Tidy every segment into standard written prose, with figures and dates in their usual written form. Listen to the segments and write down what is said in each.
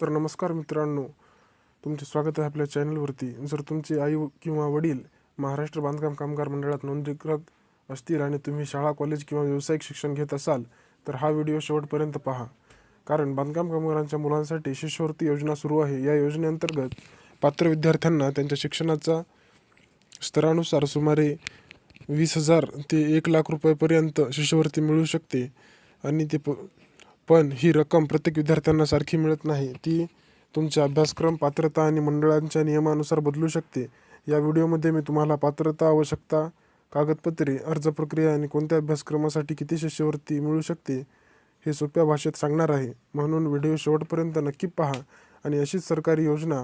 तर नमस्कार मित्रांनो, तुमचे स्वागत आहे आपल्या चॅनलवरती. जर तुमचे आई किंवा वडील महाराष्ट्र बांधकाम कामगार मंडळात नोंदणीकृत असतील आणि तुम्ही शाळा, कॉलेज किंवा व्यावसायिक शिक्षण घेत असाल तर हा व्हिडिओ शेवटपर्यंत पहा. कारण बांधकाम कामगारांच्या मुलांसाठी शिष्यवृत्ती योजना सुरू आहे. या योजनेअंतर्गत पात्र विद्यार्थ्यांना त्यांच्या शिक्षणाचा स्तरानुसार सुमारे 20,000 ते 1,00,000 रुपयापर्यंत शिष्यवृत्ती मिळू शकते. आणि पण ही रक्कम प्रत्येक विद्यार्थ्यांना सारखी मिळत नाही. ती तुमच्या अभ्यासक्रम, पात्रता आणि मंडळांच्या नियमानुसार बदलू शकते. या व्हिडिओमध्ये मी तुम्हाला पात्रता, आवश्यकता, कागदपत्रे, अर्ज प्रक्रिया आणि कोणत्या अभ्यासक्रमासाठी किती शिष्यवृत्ती मिळू शकते हे सोप्या भाषेत सांगणार आहे. म्हणून व्हिडिओ शेवटपर्यंत नक्की पहा आणि अशीच सरकारी योजना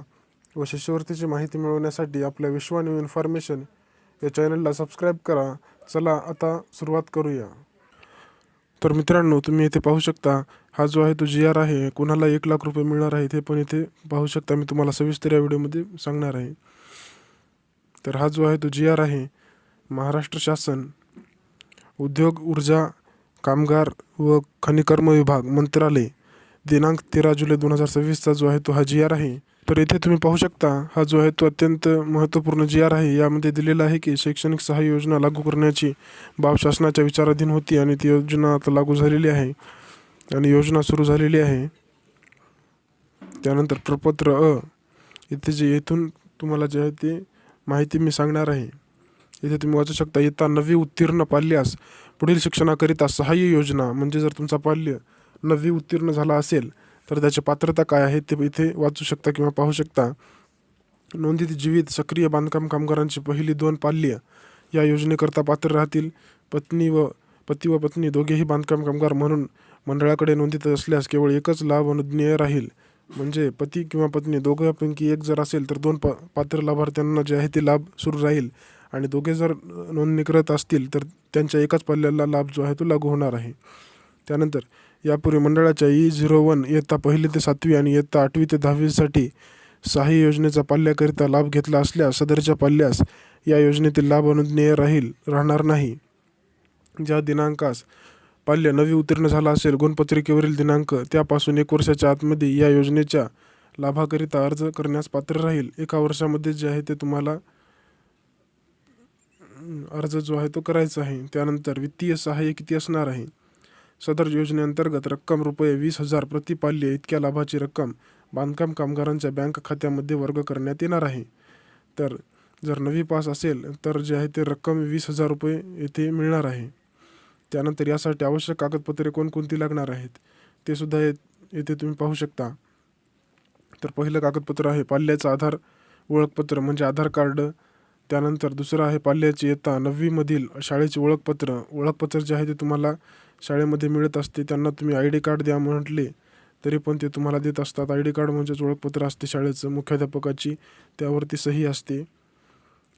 व शिष्यवृत्तीची माहिती मिळवण्यासाठी आपल्या विश्वा न्यू इन्फॉर्मेशन या चॅनलला सबस्क्राईब करा. चला आता सुरुवात करूया. तर मित्रांनो, तुम्ही इथे पाहू शकता, हा जो आहे तो GR आहे. कोणाला 1,00,000 रुपये मिळणार आहे ते पण इथे पाहू शकता. मी तुम्हाला सविस्तर या व्हिडिओमध्ये सांगणार आहे. तर हा जो आहे तो GR आहे. महाराष्ट्र शासन उद्योग, ऊर्जा, कामगार व खनिकर्म विभाग मंत्रालय दिनांक 13 जुलै 2026 जो आहे तो हा GR आहे. तर इथे तुम्ही पाहू शकता, हा जो आहे तो अत्यंत महत्त्वपूर्ण GR आहे. यामध्ये दिलेलं आहे की शैक्षणिक सहाय्य योजना लागू करण्याची बाब शासनाच्या विचाराधीन होती आणि ती योजना आता लागू झालेली आहे आणि योजना सुरू झालेली आहे. त्यानंतर प्रपत्र इथे येथून तुम्हाला जे आहे ते माहिती मी सांगणार आहे. इथे तुम्ही वाचू शकता, इयत्ता 9वी उत्तीर्ण पाल्यास पुढील शिक्षणाकरिता सहाय्य योजना. म्हणजे जर तुमचा पाल्य 9वी उत्तीर्ण झाला असेल तर त्याची पात्रता काय आहे ते इथे वाचू शकता किंवा पाहू शकता. नोंदित जीवित सक्रिय बांधकाम कामगारांची पहिली 2 पाल्य या योजनेकरता पात्र राहतील. पती व पत्नी दोघेही बांधकाम कामगार म्हणून मंडळाकडे नोंदित असल्यास केवळ एकच लाभ अनुज्ञेय राहील. म्हणजे पती किंवा पत्नी दोघांपैकी एक जर असेल तर 2 पात्र लाभार्थ्यांना जे आहे ते लाभ सुरू राहील आणि दोघे जर नोंदणीकृत असतील तर त्यांच्या एकाच पाल्याला लाभ जो आहे तो लागू होणार आहे. त्यानंतर यापूर्वी मंडळाच्या E01 इयत्ता 1ली ते 7वी आणि इयत्ता 8वी ते 10वी साठी सहाय्य योजनेचा पाल्याकरिता लाभ घेतला असल्यास सदरच्या पाल्यास या योजनेतील लाभ अनुज्ञेय राहणार नाही. ज्या दिनांकास पाल्य 9वी उत्तीर्ण झाला असेल, गुणपत्रिकेवरील दिनांक त्यापासून 1 वर्षाच्या आतमध्ये या योजनेच्या लाभाकरिता अर्ज करण्यास पात्र राहील. 1 वर्षामध्ये जे आहे ते तुम्हाला अर्ज जो आहे तो करायचा आहे. त्यानंतर वित्तीय सहाय्य किती असणार आहे? सदर योजनेअंतर्गत रक्कम रुपये 20,000 प्रति पाल्य इतक्या लाभाची रक्कम बांधकाम कामगारांच्या बँक खात्यामध्ये वर्ग करण्यात येणार आहे. तर जर 9वी पास असेल तर जे आहे ते रक्कम 20,000 रुपये येथे मिळणार आहे. त्यानंतर यासाठी आवश्यक कागदपत्रे कोणकोणती लागणार आहेत ते सुद्धा येथे तुम्ही पाहू शकता. तर पहिलं कागदपत्र आहे पाल्याचं आधार ओळखपत्र म्हणजे आधार कार्ड. त्यानंतर दुसरं आहे पाल्याची इयत्ता 9वी मधील शाळेचे ओळखपत्र जे आहे ते तुम्हाला शाळेमध्ये मिळत असते. त्यांना तुम्ही ID कार्ड द्या म्हटले तरी पण ते तुम्हाला देत असतात. ID कार्ड म्हणजेच ओळखपत्र असते शाळेचं, मुख्याध्यापकाची त्यावरती सही असते.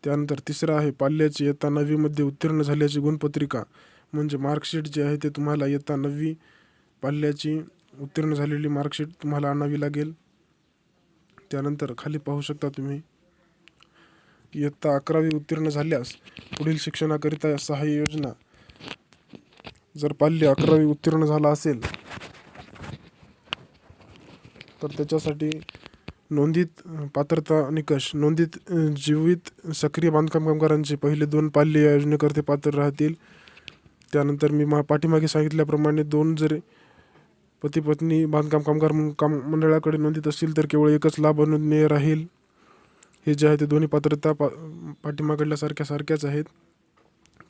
त्यानंतर तिसरं आहे पाल्याची इयत्ता 9वी मध्ये उत्तीर्ण झाल्याची गुणपत्रिका म्हणजे मार्कशीट जे आहे ते तुम्हाला इयत्ता 9वी पाल्याची उत्तीर्ण झालेली मार्कशीट तुम्हाला आणावी लागेल. त्यानंतर खाली पाहू शकता तुम्ही, इयत्ता 11वी उत्तीर्ण झाल्यास पुढील शिक्षणाकरिता सहाय्य योजना. जर पाल्य 11वी उत्तीर्ण झाला असेल तर त्याच्यासाठी नोंदित पात्रता निकष. नोंदित जीवित सक्रिय बांधकाम कामगारांचे पहिले 2 पाल्य या योजनेकरते पात्र राहतील. त्यानंतर मी पाठीमागे सांगितल्याप्रमाणे 2 जरी पती पत्नी बांधकाम कामगार मंडळाकडे नोंदित असतील तर केवळ एकच लाभ अनुज्ञेय राहील. हे जे आहे ते दोन्ही पात्रता पाठीमागल्या सारख्याच आहेत.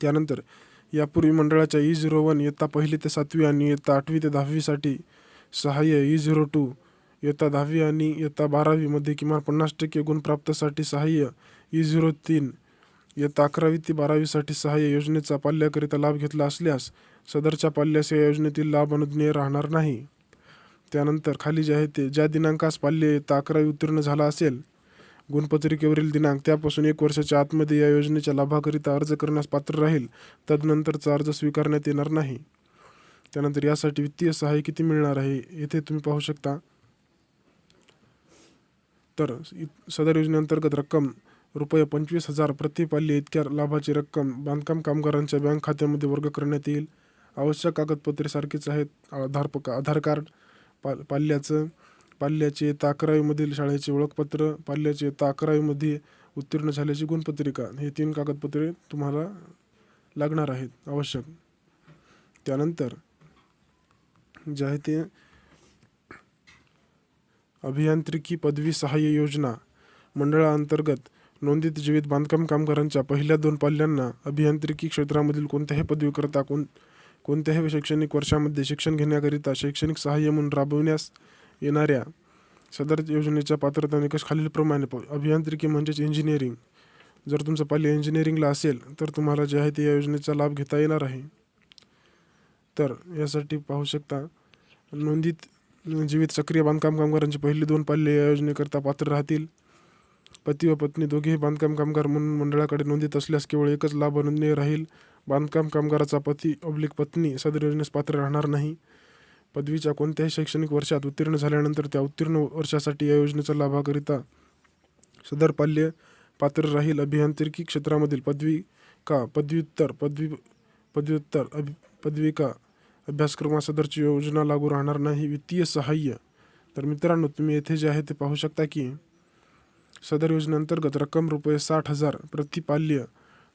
त्यानंतर यापूर्वी मंडळाच्या E01 इयत्ता 1ली ते 7वी आणि इयत्ता 8वी ते 10वी साठी सहाय्य, E02 इयत्ता 10वी आणि इयत्ता 12वी मध्ये किमान 50% गुणप्राप्तसाठी सहाय्य, E03 इयत्ता 11वी ते 12वी साठी सहाय्य योजनेचा पाल्याकरिता लाभ घेतला असल्यास सदरच्या पाल्यास या योजनेतील लाभ अनुज्ञेय राहणार नाही. त्यानंतर खाली जे आहे ते ज्या दिनांकास पाल्य इयत्ता 11वी उत्तीर्ण झाला असेल, गुणपत्रिकेवरील दिनांक त्यापासून 1 वर्षाच्या आतमध्ये या योजनेच्या लाभाकरिता अर्ज करण्यास पात्र राहील. तदनंतरचा अर्ज स्वीकारण्यात येणार नाही. त्यानंतर यासाठी वित्तीय सहाय्य किती मिळणार आहे येथे तुम्ही पाहू शकता. तर सदर योजनेअंतर्गत रक्कम रुपये 25,000 प्रति पाल्य इतक्या लाभाची रक्कम बांधकाम कामगारांच्या बँक खात्यामध्ये वर्ग करण्यात येईल. आवश्यक कागदपत्रे सारखीच आहेत. आधार कार्ड पाल्याचं, पाल्याचे इयत्ता 11वीमधील शाळेचे ओळखपत्र, पाल्याचे इयत्ता 11वीमध्ये उत्तीर्ण झाल्याची गुणपत्रिका, हे 3 कागदपत्रे तुम्हाला लागणार आहेत आवश्यक. त्यानंतर जे आहे ते अभियांत्रिकी पदवी सहाय्य योजना मंडळाअंतर्गत नोंदित जीवित बांधकाम कामगारांच्या पहिल्या 2 पाल्यांना अभियांत्रिकी क्षेत्रामधील कोणत्याही पदवीकरता कोणत्याही शैक्षणिक वर्षामध्ये शिक्षण घेण्याकरिता शैक्षणिक सहाय्य म्हणून राबविण्यास येणाऱ्या सदर योजनेच्या पात्रता निकष खालीलप्रमाणे. अभियांत्रिकी म्हणजेच इंजिनिअरिंग. जर तुमचं पाल्य इंजिनिअरिंगला असेल तर तुम्हाला जे आहे ते या योजनेचा लाभ घेता येणार आहे. तर यासाठी पाहू शकता, नोंदित जीवित सक्रिय बांधकाम कामगारांची पहिली 2 पाल्ये या योजनेकरता पात्र राहतील. पती व पत्नी दोघेही बांधकाम कामगार म्हणून मंडळाकडे नोंदित असल्यास केवळ एकच लाभ नोंदणीय राहील. बांधकाम कामगाराचा पती/पत्नी सदर योजनेस पात्र राहणार नाही. पदवीच्या कोणत्याही शैक्षणिक वर्षात उत्तीर्ण झाल्यानंतर त्या उत्तीर्ण वर्षासाठी या योजनेचा लाभाकरिता सदर पाल्य पात्र राहील. अभियांत्रिकी क्षेत्रामधील पदविका, पदविका अभ्यासक्रमास सदरची योजना लागू राहणार नाही. वित्तीय सहाय्य. तर मित्रांनो, तुम्ही येथे जे आहे ते पाहू शकता की सदर योजनेअंतर्गत रक्कम ₹60,000 प्रति पाल्य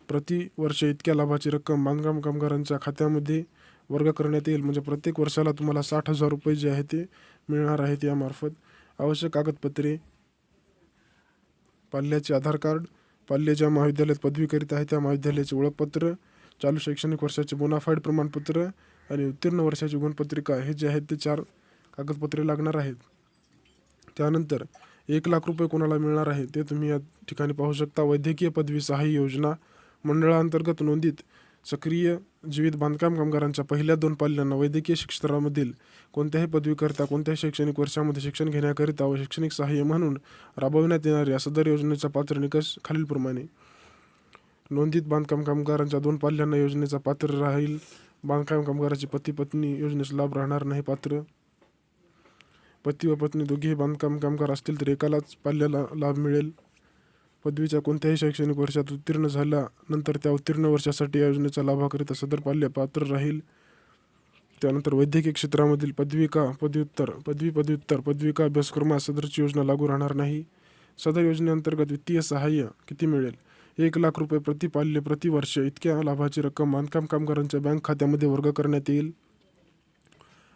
प्रति वर्ष इतक्या लाभाची रक्कम बांधकाम कामगारांच्या खात्यामध्ये वर्ग करण्यात येईल. म्हणजे प्रत्येक वर्षाला तुम्हाला ₹60,000 जे आहे ते मिळणार आहेत यामार्फत. आवश्यक कागदपत्रे: पाल्याचे आधार कार्ड, पाल्य ज्या महाविद्यालयात पदवी करीत आहे त्या महाविद्यालयाचे ओळखपत्र, चालू शैक्षणिक वर्षाचे बोनाफाईड प्रमाणपत्र आणि उत्तीर्ण वर्षाची गुणपत्रिका, हे जे आहेत ते 4 कागदपत्रे लागणार आहेत. त्यानंतर ₹1,00,000 कोणाला मिळणार आहे ते तुम्ही या ठिकाणी पाहू शकता. वैद्यकीय पदवी सहाय्य योजना मंडळाअंतर्गत नोंदित सक्रिय जीवित बांधकाम कामगारांच्या पहिल्या 2 पाल्यांना वैद्यकीय क्षेत्रामधील कोणत्याही पदवीकरता कोणत्याही शैक्षणिक वर्षामध्ये शिक्षण घेण्याकरिता व शैक्षणिक सहाय्य म्हणून राबविण्यात येणाऱ्या सदर योजनेचा पात्र निकष खालीलप्रमाणे. नोंदित बांधकाम कामगारांच्या 2 पाल्यांना योजनेचा पात्र राहील. बांधकाम कामगाराचे पती/पत्नी योजनेस लाभ राहणार नाही पात्र. पती व पत्नी दोघेही बांधकाम कामगार असतील तर एकालाच पाल्याला लाभ मिळेल. पदवीच्या कोणत्याही शैक्षणिक वर्षात उत्तीर्ण झाल्यानंतर त्या उत्तीर्ण वर्षासाठी या योजनेचा लाभाकरिता सदर पाल्य पात्र राहील. त्यानंतर वैद्यकीय क्षेत्रामधील पदविका, पदविका अभ्यासक्रमास सदरची योजना लागू राहणार नाही. सदर योजनेअंतर्गत वित्तीय सहाय्य किती मिळेल? ₹1,00,000 प्रति पाल्य प्रति वर्ष इतक्या लाभाची रक्कम बांधकाम कामगारांच्या बँक खात्यामध्ये वर्ग करण्यात येईल.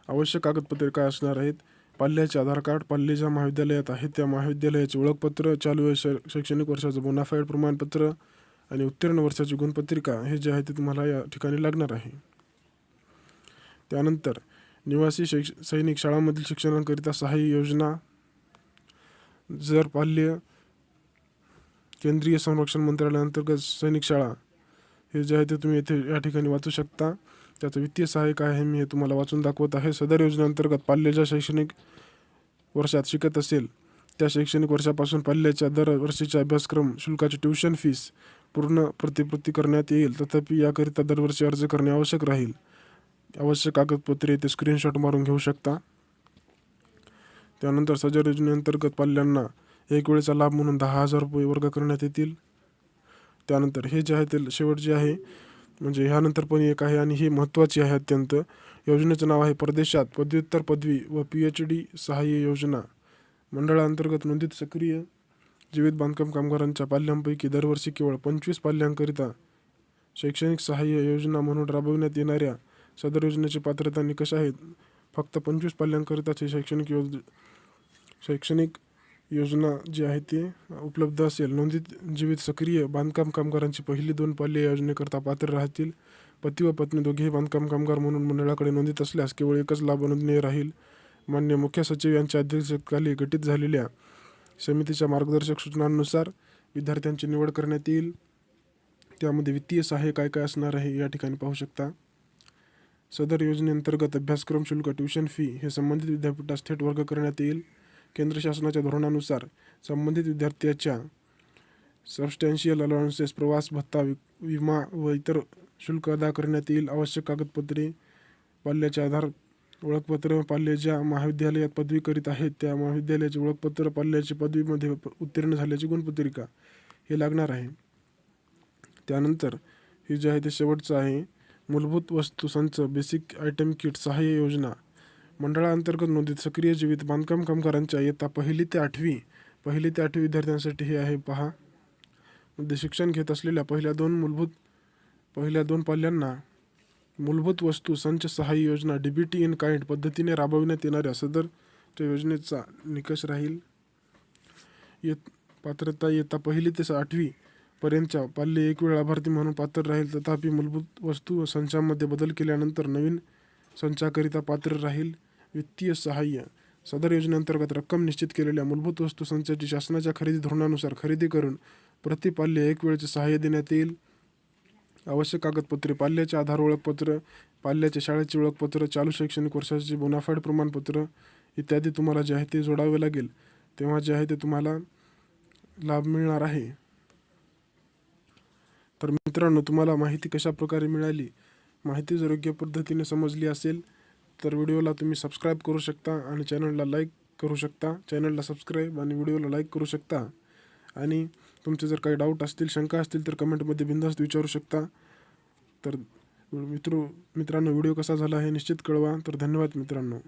आवश्यक कागदपत्रे काय असणार आहेत? पाल्याचे आधार कार्ड, पाल्य ज्या महाविद्यालयात आहे त्या महाविद्यालयाचे ओळखपत्र, चालू शैक्षणिक वर्षाचं बोनाफाईड प्रमाणपत्र आणि उत्तीर्ण वर्षाची गुणपत्रिका, हे जे आहे ते तुम्हाला या ठिकाणी लागणार आहे. त्यानंतर निवासी सैनिक शाळांमधील शिक्षणाकरिता सहाय्य योजना. जर पाल्य केंद्रीय संरक्षण मंत्रालयाअंतर्गत सैनिक शाळा, हे जे आहे ते तुम्ही येथे या ठिकाणी वाचू शकता. त्याचं वित्तीय सहाय्य काय आहे मी हे तुम्हाला वाचून दाखवत आहे. सदर योजनेअंतर्गत पाल्य ज्या शैक्षणिक वर्षात शिकत असेल त्या शैक्षणिक वर्षापासून पाल्याच्या दर वर्षीच्या अभ्यासक्रम शुल्काची ट्युशन फीस पूर्ण प्रतिपूर्ती करण्यात येईल. तथापि याकरिता दरवर्षी अर्ज करणे आवश्यक राहील. आवश्यक कागदपत्रे ते स्क्रीनशॉट मारून घेऊ शकता. त्यानंतर सदर योजनेअंतर्गत पाल्यांना एक वेळेचा लाभ म्हणून ₹10,000 वर्ग करण्यात येतील. त्यानंतर हे जे आहे ते शेवटचे आहे, म्हणजे ह्यानंतर पण एक आहे आणि ही महत्त्वाची आहे अत्यंत. योजनेचं नाव आहे परदेशात पदव्युत्तर पदवी व PhD सहाय्य योजना. मंडळाअंतर्गत नोंदित सक्रिय जीवित बांधकाम कामगारांच्या पाल्यांपैकी दरवर्षी केवळ 25 पाल्यांकरिता शैक्षणिक सहाय्य योजना म्हणून राबविण्यात येणाऱ्या सदर योजनेची पात्रता निकष आहेत. फक्त 25 पाल्यांकरिताच ही शैक्षणिक योजना जी आहे ती उपलब्ध असेल. नोंदित जीवित सक्रिय बांधकाम कामगारांची पहिली 2 पाल्ये या योजनेकरता पात्र राहतील. पती व पत्नी दोघेही बांधकाम कामगार म्हणून मंडळाकडे नोंदित असल्यास केवळ एकच लाभ नोंदणीय राहील. मान्य मुख्य सचिव यांच्या अध्यक्षतेखाली गठीत झालेल्या समितीच्या मार्गदर्शक सूचनांनुसार विद्यार्थ्यांची निवड करण्यात येईल. त्यामध्ये वित्तीय सहाय्य काय काय असणार आहे या ठिकाणी पाहू शकता. सदर योजनेअंतर्गत अभ्यासक्रम शुल्क ट्युशन फी हे संबंधित विद्यापीठास थेट वर्ग करण्यात येईल. केंद्र शासनाच्या धोरणानुसार संबंधित विद्यार्थ्याच्या सबस्टॅन्शियल अलाउन्सेस, प्रवास भत्ता, विमा व इतर शुल्क अदा करण्यात येईल. आवश्यक कागदपत्रे: पाल्याचे आधार ओळखपत्र, पाल्य ज्या महाविद्यालयात पदवी करीत आहेत त्या महाविद्यालयाचे ओळखपत्र, पाल्याची पदवीमध्ये उत्तीर्ण झाल्याची गुणपत्रिका, हे लागणार आहे. त्यानंतर हे जे आहे ते शेवटचं आहे, मूलभूत वस्तू संच बेसिक आयटम किट सहाय्य योजना. मंडळाअंतर्गत नोंदीत सक्रिय जीवित बांधकाम कामगारांच्या इयत्ता पहिली ते आठवी विद्यार्थ्यांसाठी हे आहे पहा. मध्ये शिक्षण घेत असलेल्या पहिल्या दोन पाल्यांना मूलभूत वस्तू संच सहाय्य योजना DBT इन काइंड पद्धतीने राबविण्यात येणाऱ्या सदरच्या योजनेचा निकष राहील. पात्रता इयत्ता पहिली ते आठवी पर्यंतच्या पाल्य एक वेळ लाभार्थी म्हणून पात्र राहील, तथापि मूलभूत वस्तू व संचामध्ये बदल केल्यानंतर नवीन संचाकरिता पात्र राहील. वित्तीय सहाय्य. सदर योजनेअंतर्गत रक्कम निश्चित केलेल्या मूलभूत वस्तू संचाची शासनाच्या खरेदी धोरणानुसार खरेदी करून प्रति पाल्य एक वेळचे सहाय्य देण्यात येईल. आवश्यक कागदपत्रे: पाल्याचे आधार ओळखपत्र, पाल्याचे शाळेचे ओळखपत्र, चालू शैक्षणिक वर्षाचे बोनाफाईड प्रमाणपत्र इत्यादी तुम्हाला जे आहे ते जोडावे लागेल. तेव्हा जे आहे ते तुम्हाला लाभ मिळणार आहे. तर मित्रांनो, तुम्हाला माहिती कशा प्रकारे मिळाली? माहिती जर योग्य पद्धतीने समजली असेल तर व्हिडिओला तुम्ही सबस्क्राईब करू शकता आणि चॅनलला लाईक करू शकता. चॅनलला सबस्क्राईब आणि व्हिडिओला लाईक करू शकता. आणि तुमचे जर काही डाऊट असतील, शंका असतील तर कमेंटमध्ये बिनधास्त विचारू शकता. तर मित्रांनो, व्हिडिओ कसा झाला हे निश्चित कळवा. तर धन्यवाद मित्रांनो.